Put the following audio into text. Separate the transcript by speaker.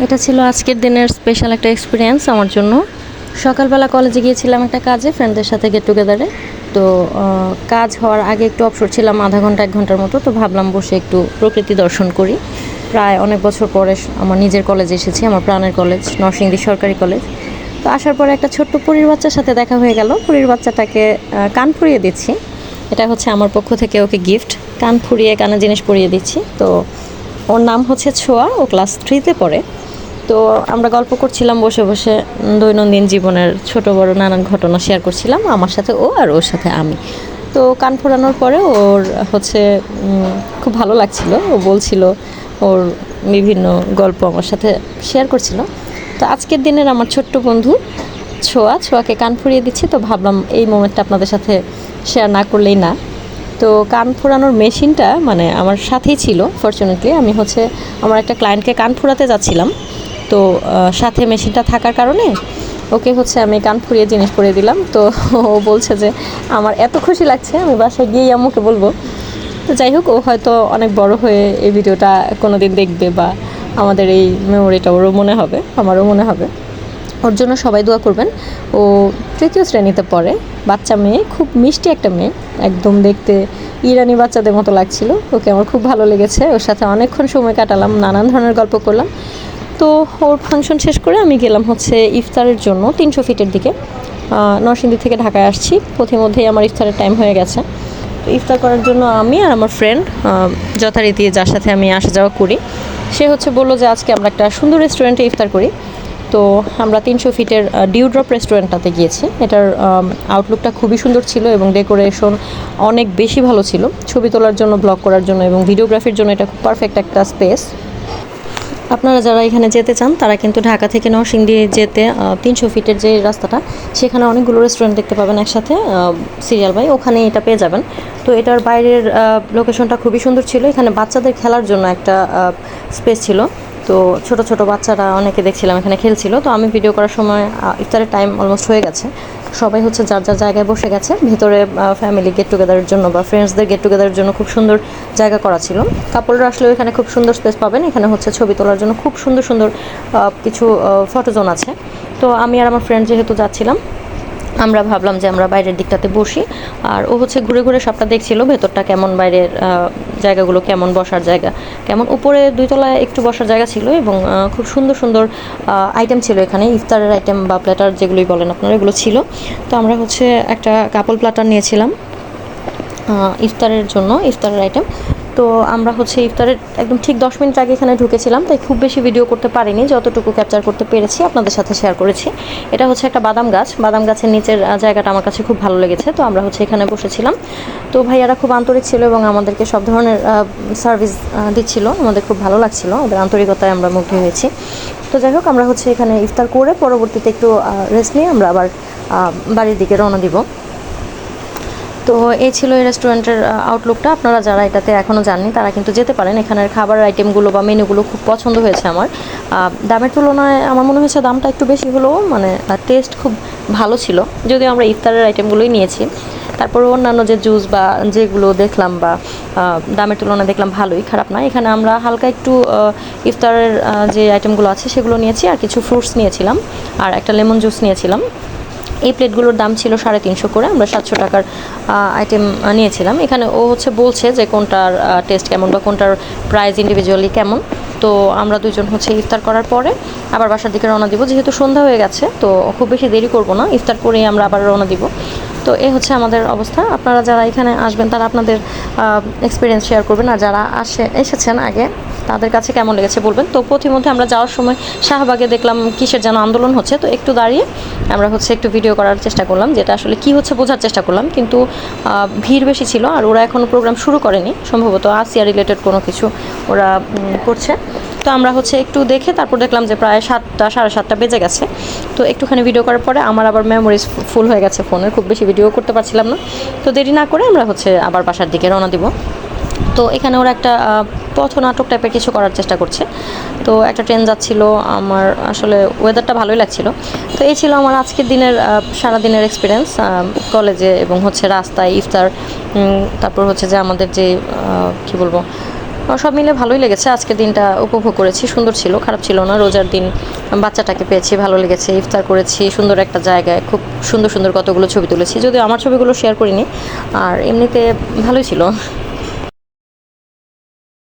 Speaker 1: এটা ছিল আজকের দিনের স্পেশাল একটা এক্সপিরিয়েন্স আমার জন্য। সকালবেলা কলেজে গিয়েছিলাম একটা কাজে, ফ্রেন্ডদের সাথে গেট টুগেদারে। তো কাজ হওয়ার আগে একটু অবসর ছিলাম, আধা ঘন্টা 1 ঘন্টার মতো। তো ভাবলাম বসে একটু প্রকৃতি দর্শন করি। প্রায় অনেক বছর পরে আমার নিজের কলেজে এসেছি, আমার প্রাণের কলেজ নরসিংদী সরকারি কলেজ। তো আসার পরে একটা ছোট্ট পরীর বাচ্চার সাথে দেখা হয়ে গেল। পরীর বাচ্চাটাকে কান ফুরিয়ে দিচ্ছি, এটা হচ্ছে আমার পক্ষ থেকে ওকে গিফট। কান ফুরিয়ে কানে জিনিস পরিয়ে দিচ্ছি। তো ওর নাম হচ্ছে ছোঁয়া, ও ক্লাস 3-তে পড়ে। তো আমরা গল্প করছিলাম বসে বসে, দৈনন্দিন জীবনের ছোট বড় নানান ঘটনা শেয়ার করছিলাম, আমার সাথে ও আর ওর সাথে আমি। তো কান ফোরানোর পরে ওর হচ্ছে খুব ভালো লাগছিল, ও বলছিল ওর বিভিন্ন গল্প আমার সাথে শেয়ার করছিল। তো আজকের দিনের আমার ছোট্ট বন্ধু ছোঁয়াকে কান ফুরিয়ে দিচ্ছি। তো ভাবলাম এই মোমেন্টটা আপনাদের সাথে শেয়ার না করলেই না। তো কান ফোরানোর মেশিনটা মানে আমার সাথেই ছিল। ফরচুনেটলি আমি হচ্ছে আমার একটা ক্লায়েন্টকে কান ফোরাতে যাচ্ছিলাম। তো সাথে মেশিনটা থাকার কারণে ওকে হচ্ছে আমি কান ফুরিয়ে জিনিস পরিয়ে দিলাম। তো ও বলছে যে আমার এত খুশি লাগছে, আমি বাসায় গিয়েই আম্মুকে বলবো। তো যাই হোক, ও হয়তো অনেক বড় হয়ে এই ভিডিওটা কোনো দিন দেখবে, বা আমাদের এই মেমোরিটা ওরও মনে হবে, আমারও মনে হবে। ওর জন্য সবাই দোয়া করবেন। ও 3য় শ্রেণীতে পড়ে, বাচ্চা মেয়ে, খুব মিষ্টি একটা মেয়ে, একদম দেখতে ইরানি বাচ্চাদের মতো লাগছিল। ওকে আমার খুব ভালো লেগেছে, ওর সাথে অনেকক্ষণ সময় কাটালাম, নানান ধরনের গল্প করলাম। তো ওর ফাংশন শেষ করে আমি গেলাম হচ্ছে ইফতারের জন্য 300 ফিটের দিকে। নরসিংদী থেকে ঢাকায় আসছি, পথিমধ্যেই আমার ইফতারের টাইম হয়ে গেছে। তো ইফতার করার জন্য আমি আর আমার ফ্রেন্ড যথারীতি যার সাথে আমি আসা যাওয়া করি, সে হচ্ছে বললো যে আজকে আমরা একটা সুন্দর রেস্টুরেন্টে ইফতার করি। তো আমরা 300 ফিটের ডিউড্রপ রেস্টুরেন্টটাতে গিয়েছি। এটার আউটলুকটা খুবই সুন্দর ছিল এবং ডেকোরেশন অনেক বেশি ভালো ছিল। ছবি তোলার জন্য, ব্লগ করার জন্য এবং ভিডিওগ্রাফির জন্য এটা খুব পারফেক্ট একটা স্পেস। আপনারা যারা এখানে যেতে চান তারা কিন্তু ঢাকা থেকে নরসিংদী যেতে 300 ফিটের যে রাস্তাটা, সেখানে অনেকগুলো রেস্টুরেন্ট দেখতে পাবেন একসাথে সিরিয়াল বাই, ওখানে এটা পেয়ে যাবেন। তো এটার বাইরের লোকেশনটা খুবই সুন্দর ছিল। এখানে বাচ্চাদের খেলার জন্য একটা স্পেস ছিল। তো ছোট ছোট বাচ্চারা অনেকে দেখছিলাম এখানে খেলছিল। তো আমি ভিডিও করার সময় ইফতারের টাইম অলমোস্ট হয়ে গেছে, সবাই হচ্ছে যার যার জায়গায় বসে গেছে। ভেতরে ফ্যামিলি গেট টুগেদারের জন্য বা ফ্রেন্ডসদের গেট টুগেদারের জন্য খুব সুন্দর জায়গা করা ছিল। কাপড়রা আসলেও এখানে খুব সুন্দর স্পেস পাবেন। এখানে হচ্ছে ছবি তোলার জন্য খুব সুন্দর সুন্দর কিছু ফটো জোন আছে। তো আমি আর আমার ফ্রেন্ড যেহেতু যাচ্ছিলাম, আমরা ভাবলাম যে আমরা বাইরের দিকটাতে বসি। আর ও হচ্ছে ঘুরে ঘুরে সবটা দেখছিল, ভেতরটা কেমন, বাইরের জায়গাগুলো কেমন, বসার জায়গা কেমন। উপরে 2 তলায় একটু বসার জায়গা ছিল এবং খুব সুন্দর সুন্দর আইটেম ছিল এখানে, ইফতারের আইটেম বা প্ল্যাটার যেগুলোই বলেন আপনারা, এগুলো ছিল। তো আমরা হচ্ছে একটা কাপল প্ল্যাটার নিয়েছিলাম ইফতারের জন্য, ইফতারের আইটেম। তো আমরা হচ্ছে ইফতারের একদম ঠিক 10 মিনিট আগে এখানে ঢুকেছিলাম, তাই খুব বেশি ভিডিও করতে পারিনি, যতটুকু ক্যাপচার করতে পেরেছি আপনাদের সাথে শেয়ার করেছি। এটা হচ্ছে একটা বাদাম গাছ, বাদাম গাছের নিচের জায়গাটা আমার কাছে খুব ভালো লেগেছে। তো আমরা হচ্ছে এখানে বসেছিলাম। তো ভাইয়ারা খুব আন্তরিক ছিল এবং আমাদেরকে সব ধরনের সার্ভিস দিচ্ছিল, আমাদের খুব ভালো লাগছিল, ওদের আন্তরিকতায় আমরা মুগ্ধ হয়েছি। তো যাই হোক, আমরা হচ্ছে এখানে ইফতার করে পরবর্তীতে একটু রেস্ট নিয়ে আমরা আবার বাড়ির দিকে রওনা দিব। তো এই ছিল এই রেস্টুরেন্টের আউটলুকটা। আপনারা যারা এটাতে এখনও যাননি তারা কিন্তু যেতে পারেন। এখানের খাবার আইটেমগুলো বা মেনুগুলো খুব পছন্দ হয়েছে আমার। দামের তুলনায় আমার মনে হয়েছে দামটা একটু বেশি হলেও মানে টেস্ট খুব ভালো ছিল, যদিও আমরা ইফতারের আইটেমগুলোই নিয়েছি। তারপর অন্যান্য যে জুস বা যেগুলো দেখলাম বা দামের তুলনায় দেখলাম ভালোই, খারাপ না। এখানে আমরা হালকা একটু ইফতারের যে আইটেমগুলো আছে সেগুলো নিয়েছি, আর কিছু ফ্রুটস নিয়েছিলাম, আর একটা লেমন জুস নিয়েছিলাম। এই প্লেটগুলোর দাম ছিল 350 করে, আমরা 700 টাকার আইটেম নিয়েছিলাম। এখানে ও হচ্ছে বলছে যে কোনটার টেস্ট কেমন বা কোনটার প্রাইস ইন্ডিভিজুয়ালি কেমন। তো আমরা দুজন হচ্ছে ইফতার করার পরে আবার বাসার দিকে রওনা দিব, যেহেতু সন্ধ্যা হয়ে গেছে। তো খুব বেশি দেরি করব না, ইফতার করেই আমরা আবার রওনা দিব। তো এই হচ্ছে আমাদের অবস্থা। আপনারা যারা এখানে আসবেন তারা আপনাদের এক্সপিরিয়েন্স শেয়ার করবেন, আর যারা এসেছেন আগে তাদের কাছে কেমন লেগেছে বলবেন। তো পথিমধ্যে আমরা যাওয়ার সময় শাহবাগে দেখলাম কিসের যেন আন্দোলন হচ্ছে, তো একটু দাঁড়িয়ে আমরা হচ্ছে একটু ভিডিও করার চেষ্টা করলাম, যেটা আসলে কি হচ্ছে বোঝার চেষ্টা করলাম। কিন্তু ভিড় বেশি ছিল, আর ওরা এখনও প্রোগ্রাম শুরু করেনি, সম্ভবত আসিয়া রিলেটেড কোনো কিছু ওরা করছে। তো আমরা হচ্ছে একটু দেখে তারপর দেখলাম যে প্রায় 7টা, 7:30 বেজে গেছে। তো একটুখানি ভিডিও করার পরে আমার আবার মেমোরিজ ফুল হয়ে গেছে ফোনের, খুব বেশি ভিডিও করতে পারছিলাম না। তো দেরি না করে আমরা হচ্ছে আবার বাসার দিকে রওনা দিব। তো এখানে ওরা একটা পথনাটক টাইপের কিছু করার চেষ্টা করছে। তো একটা ট্রেন যাচ্ছিল, আমার আসলে ওয়েদারটা ভালোই লাগছিল। তো এই ছিল আমার আজকের দিনের সারাদিনের এক্সপিরিয়েন্স কলেজে এবং হচ্ছে রাস্তায় ইফতার। তারপর হচ্ছে যে আমাদের যে কী বলবো, সব মিলে ভালোই লেগেছে। আজকের দিনটা উপভোগ করেছি, সুন্দর ছিল, খারাপ ছিল না। রোজার দিন বাচ্চাটাকে পেয়েছি, ভালো লেগেছে। ইফতার করেছি সুন্দর একটা জায়গায়, খুব সুন্দর সুন্দর কতগুলো ছবি তুলেছি, যদিও আমার ছবিগুলো শেয়ার করিনি। আর এমনিতে ভালোই ছিল।